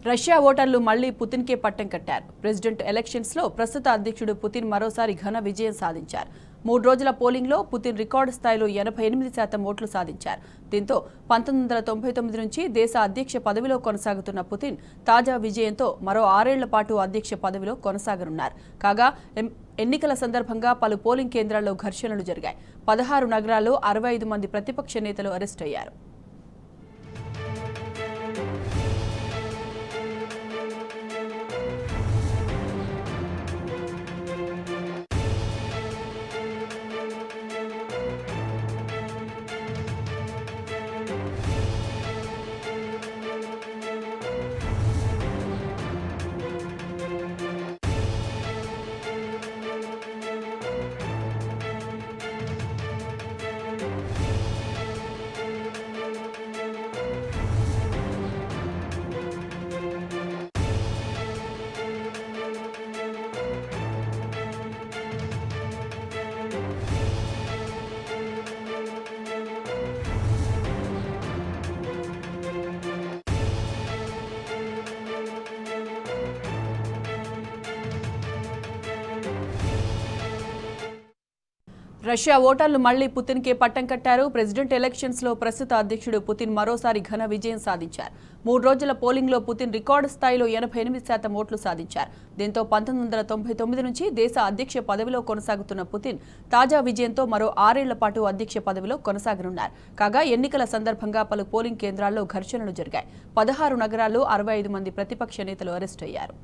Russia ఓటర్లు మళ్లీ పుతిన్కే పట్టం కట్టారు. ప్రెసిడెంట్ ఎలక్షన్స్ లో ప్రస్తుత అధ్యక్షుడు పుతిన్ మరోసారి ఘన విజయం సాధించారు. 3 రోజుల పోలింగ్ లో పుతిన్ రికార్డు స్థాయిలో 88% ఓట్లు సాధించారు. దీంతో 1999 నుంచి దేశ అధ్యక్ష పదవిలో కొనసాగుతున్న పుతిన్ తాజా విజయంతో మరో 6 ఏళ్ల పాటు అధ్యక్ష పదవిలో కొనసాగనున్నారు. కాగా ఎన్నికల సందర్భంగా పలు పోలింగ్ కేంద్రాల్లో ఘర్షణలు జరిగాయి. 16 నగరాల్లో 65 మంది ప్రతిపక్ష నేతలు అరెస్ట్ అయ్యారు. రష్యా ఓటర్లు మళ్లీ పుతిన్కే పట్టం కట్టారు. ప్రెసిడెంట్ ఎలక్షన్స్ లో ప్రస్తుత అధ్యక్షుడు పుతిన్ మరోసారి ఘన విజయం సాధించారు. 3 రోజుల పోలింగ్ లో పుతిన్ రికార్డు స్థాయిలో 88% ఓట్లు సాధించారు. దీంతో 1999 నుంచి దేశ అధ్యక్ష పదవిలో కొనసాగుతున్న పుతిన్ తాజా విజయంతో మరో 6 ఏళ్ల పాటు అధ్యక్ష పదవిలో కొనసాగనున్నారు. కాగా ఎన్నికల సందర్భంగా పలు పోలింగ్ కేంద్రాల్లో ఘర్షణలు జరిగాయి. 16 నగరాల్లో 65 మంది ప్రతిపక్ష నేతలు అరెస్ట్ అయ్యారు.